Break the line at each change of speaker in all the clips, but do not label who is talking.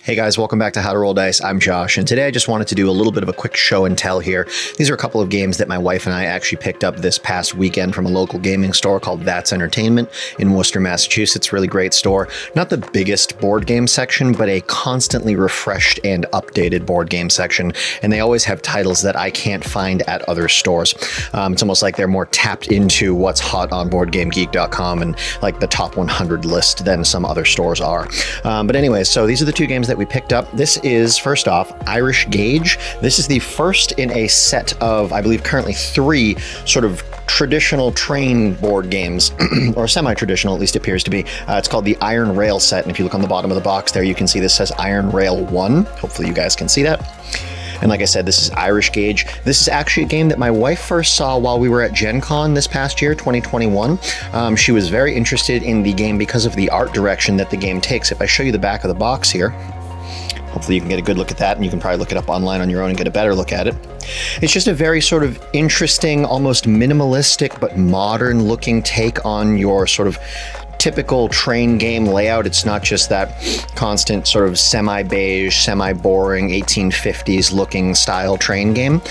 Hey guys, welcome back to How to Roll Dice. I'm Josh, and today I just wanted to do a little bit of a quick show and tell here. These are a couple of games that my wife and I actually picked up this past weekend from a local gaming store called That's Entertainment in Worcester, Massachusetts. Really great store. Not the biggest board game section, but a constantly refreshed and updated board game section, and they always have titles that I can't find at other stores. It's almost like they're more tapped into what's hot on BoardGameGeek.com and like the top 100 list than some other stores are. But anyways, so these are the two games that we picked up. This is, first off, Irish Gauge. This is the first in a set of, I believe, currently 3 sort of traditional train board games, or semi-traditional, at least appears to be. It's called the Iron Rail set, and if you look on the bottom of the box there, you can see this says Iron Rail 1. Hopefully you guys can see that. And like I said, this is Irish Gauge. This is actually a game that my wife first saw while we were at Gen Con this past year, 2021. She was very interested in the game because of the art direction that the game takes. If I show you the back of the box here, hopefully you can get a good look at that, and you can probably look it up online on your own and get a better look at it. It's just a very sort of interesting, almost minimalistic, but modern looking take on your sort of typical train game layout. It's not just that constant sort of semi-beige, semi-boring 1850s looking style train game,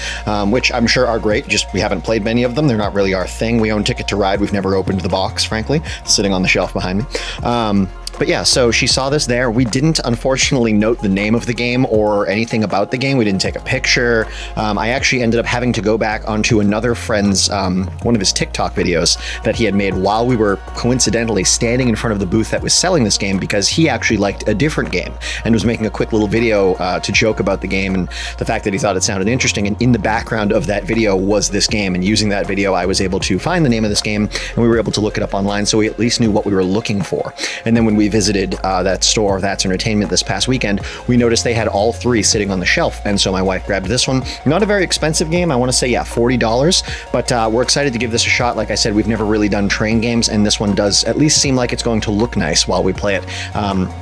which I'm sure are great, just we haven't played many of them. They're not really our thing. We own Ticket to Ride. We've never opened the box, frankly. It's sitting on the shelf behind me. But yeah, so she saw this there. We didn't, unfortunately, note the name of the game or anything about the game. We didn't take a picture. I actually ended up having to go back onto another friend's, one of his TikTok videos that he had made while we were coincidentally standing in front of the booth that was selling this game, because he actually liked a different game and was making a quick little video to joke about the game and the fact that he thought it sounded interesting. And in the background of that video was this game. And using that video, I was able to find the name of this game, and we were able to look it up online, so we at least knew what we were looking for. And then when we visited that store, That's Entertainment, this past weekend, we noticed they had all 3 sitting on the shelf, and so my wife grabbed this one. Not a very expensive game. I want to say, yeah, $40, but we're excited to give this a shot. Like I said, we've never really done train games, and this one does at least seem like it's going to look nice while we play it,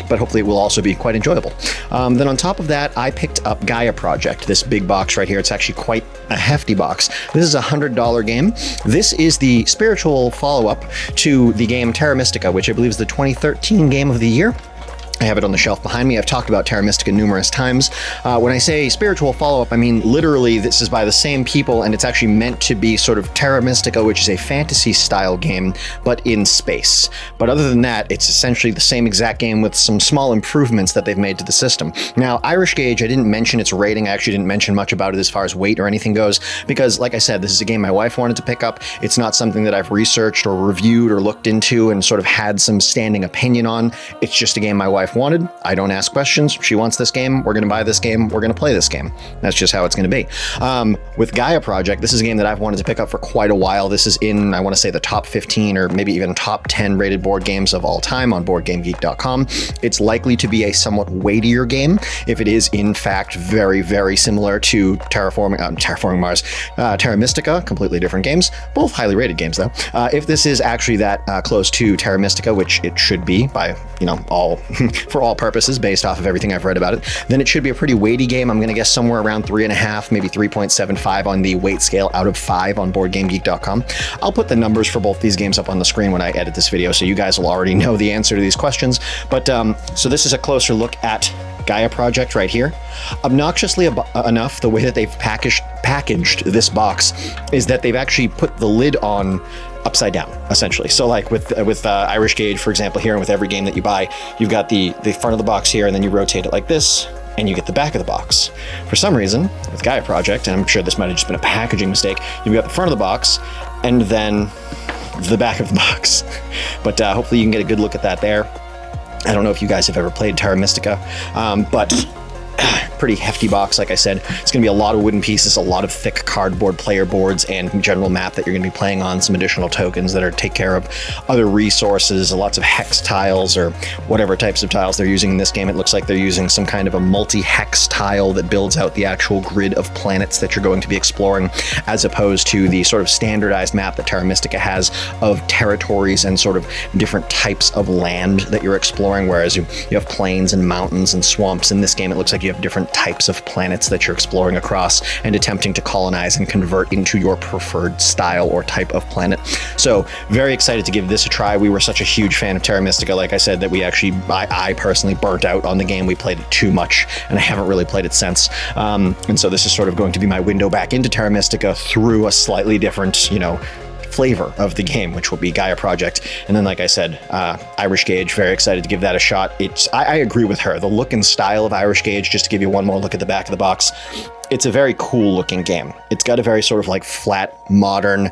but hopefully it will also be quite enjoyable. Then on top of that, I picked up Gaia Project, this big box right here. It's actually quite a hefty box. This is a $100 game. This is the spiritual follow-up to the game Terra Mystica, which I believe is the 2013 game of the year. I have it on the shelf behind me. I've talked about Terra Mystica numerous times. When I say spiritual follow-up, I mean literally this is by the same people, and it's actually meant to be sort of Terra Mystica, which is a fantasy-style game, but in space. But other than that, it's essentially the same exact game with some small improvements that they've made to the system. Now, Irish Gauge, I didn't mention its rating. I actually didn't mention much about it as far as weight or anything goes, because, like I said, this is a game my wife wanted to pick up. It's not something that I've researched or reviewed or looked into and sort of had some standing opinion on. It's just a game my wife wanted. I don't ask questions. She wants this game. We're going to buy this game. We're going to play this game. That's just how it's going to be. With Gaia Project, this is a game that I've wanted to pick up for quite a while. This is in, I want to say, the top 15 or maybe even top 10 rated board games of all time on BoardGameGeek.com. It's likely to be a somewhat weightier game if it is, in fact, very, very similar to Terraforming Mars, Terra Mystica, completely different games, both highly rated games, though. If this is actually that close to Terra Mystica, which it should be by, all for all purposes based off of everything I've read about it, then it should be a pretty weighty game. I'm going to guess somewhere around 3.5, maybe 3.75 on the weight scale out of 5 on BoardGameGeek.com. I'll put the numbers for both these games up on the screen when I edit this video, so you guys will already know the answer to these questions. But so this is a closer look at Gaia Project right here. Obnoxiously enough, the way that they've packaged this box is that they've actually put the lid on upside down, essentially. So like with Irish Gauge, for example, here, and with every game that you buy, you've got the front of the box here, and then you rotate it like this, and you get the back of the box. For some reason, with Gaia Project, and I'm sure this might have just been a packaging mistake, you've got the front of the box, and then the back of the box. But hopefully you can get a good look at that there. I don't know if you guys have ever played Terra Mystica, but pretty hefty box. Like I said, it's going to be a lot of wooden pieces, a lot of thick cardboard player boards, and general map that you're going to be playing on, some additional tokens that are take care of other resources, lots of hex tiles or whatever types of tiles they're using in this game. It looks like they're using some kind of a multi-hex tile that builds out the actual grid of planets that you're going to be exploring, as opposed to the sort of standardized map that Terra Mystica has of territories and sort of different types of land that you're exploring, whereas you have plains and mountains and swamps. In this game, it looks like side, you have different types of planets that you're exploring across and attempting to colonize and convert into your preferred style or type of planet. So very excited to give this a try. We were such a huge fan of Terra Mystica, like I said, that we actually, I personally burnt out on the game. We played it too much, and I haven't really played it since. And so this is sort of going to be my window back into Terra Mystica through a slightly different, flavor of the game, which will be Gaia Project. And then, like I said, Irish Gauge, very excited to give that a shot. I agree with her. The look and style of Irish Gauge, just to give you one more look at the back of the box, it's a very cool looking game. It's got a very sort of like flat, modern,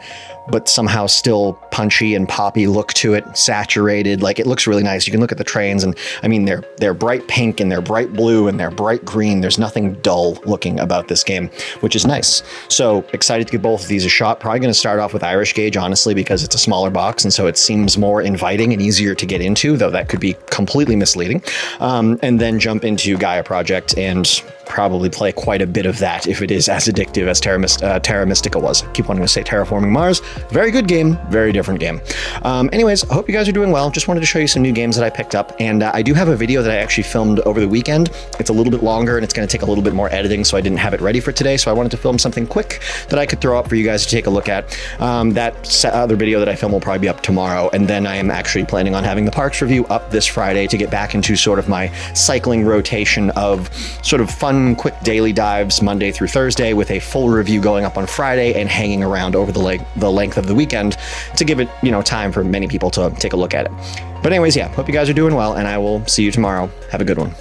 but somehow still punchy and poppy look to it, saturated. Like, it looks really nice. You can look at the trains, and I mean, they're bright pink and they're bright blue and they're bright green. There's nothing dull looking about this game, which is nice. So excited to give both of these a shot. Probably going to start off with Irish Gauge, honestly, because it's a smaller box, and so it seems more inviting and easier to get into, though that could be completely misleading. And then jump into Gaia Project and probably play quite a bit of that if it is as addictive as Terra Mystica was. I keep wanting to say Terraforming Mars. Very good game, very different game. Anyways, I hope you guys are doing well. Just wanted to show you some new games that I picked up, and I do have a video that I actually filmed over the weekend. It's a little bit longer and it's going to take a little bit more editing, so I didn't have it ready for today, so I wanted to film something quick that I could throw up for you guys to take a look at. That other video that I film will probably be up tomorrow, and then I am actually planning on having the parks review up this Friday to get back into sort of my cycling rotation of sort of fun, quick daily dives Monday through Thursday, with a full review going up on Friday and hanging around over the length of the weekend to give it, time for many people to take a look at it. But anyways, yeah, hope you guys are doing well, and I will see you tomorrow. Have a good one.